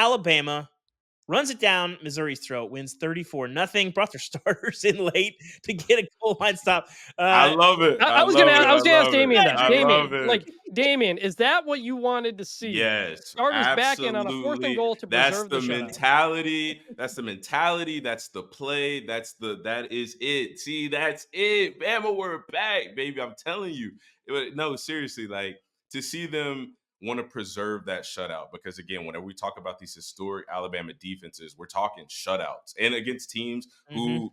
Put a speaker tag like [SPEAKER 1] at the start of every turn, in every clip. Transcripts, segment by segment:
[SPEAKER 1] Alabama runs it down Missouri's throat, wins 34-0, brought their starters in late to get a goal line stop.
[SPEAKER 2] I love it.
[SPEAKER 3] I was gonna ask Damien that.
[SPEAKER 2] I love it.
[SPEAKER 3] Like, Damien, is that what you wanted to see?
[SPEAKER 2] Yes,
[SPEAKER 3] Starters
[SPEAKER 2] absolutely.
[SPEAKER 3] back in on a 4th and goal to preserve the shutout.
[SPEAKER 2] That's the mentality. That's the play. That is it. See, that's it. Bama, we're back, baby. I'm telling you. No, seriously, like to see them want to preserve that shutout, because again, whenever we talk about these historic Alabama defenses, we're talking shutouts and against teams who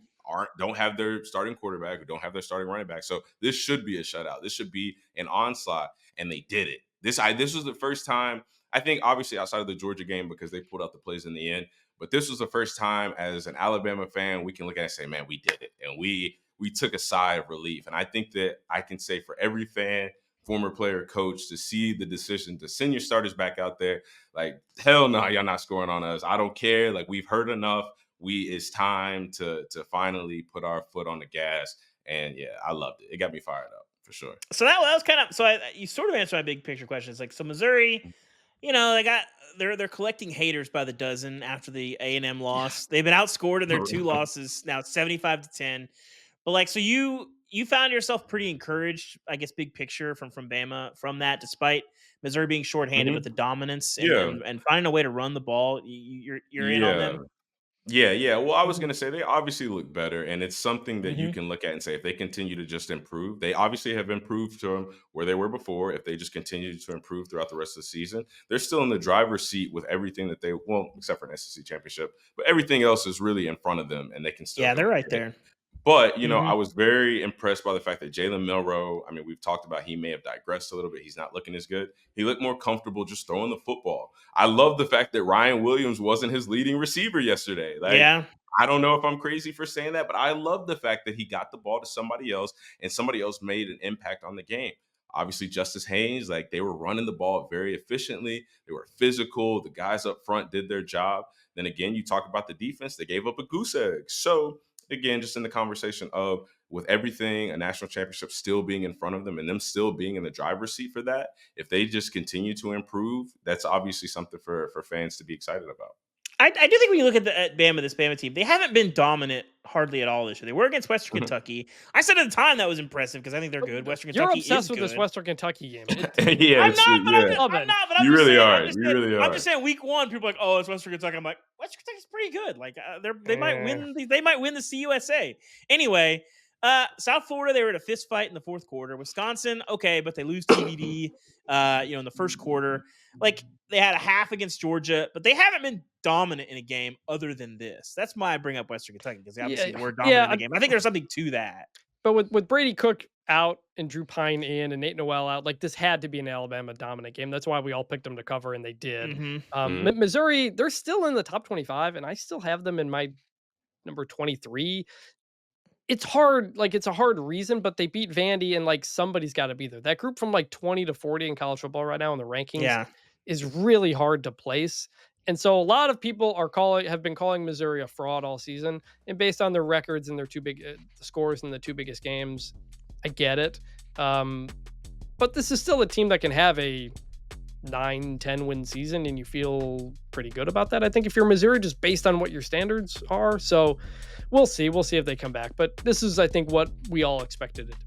[SPEAKER 2] don't have their starting quarterback, who don't have their starting running back. So this should be a shutout. This should be an onslaught, and they did it. This was the first time, I think, obviously outside of the Georgia game, because they pulled out the plays in the end, but this was the first time as an Alabama fan we can look at it and say, man, we did it, and we took a sigh of relief. And I think that I can say for every fan, former player, coach, to see the decision to send your starters back out there, like, hell no, y'all not scoring on us. I don't care. Like, we've heard enough. It's time to finally put our foot on the gas. And yeah, I loved it. It got me fired up for sure.
[SPEAKER 1] So that was kind of, you sort of answered my big picture question. It's like, so Missouri, they're collecting haters by the dozen after the A&M loss. They've been outscored in their 2 losses now, 75-10. But like, so you found yourself pretty encouraged, I guess, big picture from Bama from that, despite Missouri being shorthanded with the dominance and finding a way to run the ball. You're in on them.
[SPEAKER 2] Yeah. Well, I was going to say they obviously look better, and it's something that you can look at and say if they continue to just improve. They obviously have improved from where they were before. If they just continue to improve throughout the rest of the season, they're still in the driver's seat with everything that except for an SEC championship, but everything else is really in front of them, and they can still.
[SPEAKER 1] Yeah, they're right there.
[SPEAKER 2] But, I was very impressed by the fact that Jalen Milroe, I mean, we've talked about he may have digressed a little bit. He's not looking as good. He looked more comfortable just throwing the football. I love the fact that Ryan Williams wasn't his leading receiver yesterday. I don't know if I'm crazy for saying that, but I love the fact that he got the ball to somebody else and somebody else made an impact on the game. Obviously, Justice Haynes, they were running the ball very efficiently. They were physical. The guys up front did their job. Then again, you talk about the defense. They gave up a goose egg. So, again, just in the conversation of with everything, a national championship still being in front of them and them still being in the driver's seat for that, if they just continue to improve, that's obviously something for fans to be excited about.
[SPEAKER 1] I do think when you look at Bama, this Bama team, they haven't been dominant hardly at all this year. They were against Western Kentucky. I said at the time that was impressive because I think they're good. Western Kentucky is good. You're obsessed with this
[SPEAKER 3] Western Kentucky game.
[SPEAKER 1] I'm not, but
[SPEAKER 2] you really are.
[SPEAKER 1] I'm just saying week 1, people are like, oh, it's Western Kentucky. I'm like, Western Kentucky's pretty good. Like they might win. They might win the CUSA. Anyway, South Florida, they were in a fist fight in the 4th quarter. Wisconsin, okay, but they lose TBD. In the 1st quarter. Like they had a half against Georgia, but they haven't been dominant in a game other than this. That's why I bring up Western Kentucky, because they obviously were dominant in the game. I think there's something to that.
[SPEAKER 3] But with Brady Cook out and Drew Pine in and Nate Noel out, like this had to be an Alabama dominant game. That's why we all picked them to cover, and they did. Missouri, they're still in the top 25, and I still have them in my number 23. It's hard, it's a hard reason, but they beat Vandy, and somebody's got to be there. That group from 20 to 40 in college football right now in the rankings is really hard to place. And so a lot of people have been calling Missouri a fraud all season, and based on their records and their scores in the 2 biggest games, I get it. But this is still a team that can have a 9-10 win season, and you feel pretty good about that. I think if you're Missouri, just based on what your standards are. So we'll see if they come back. But this is, I think, what we all expected it to be.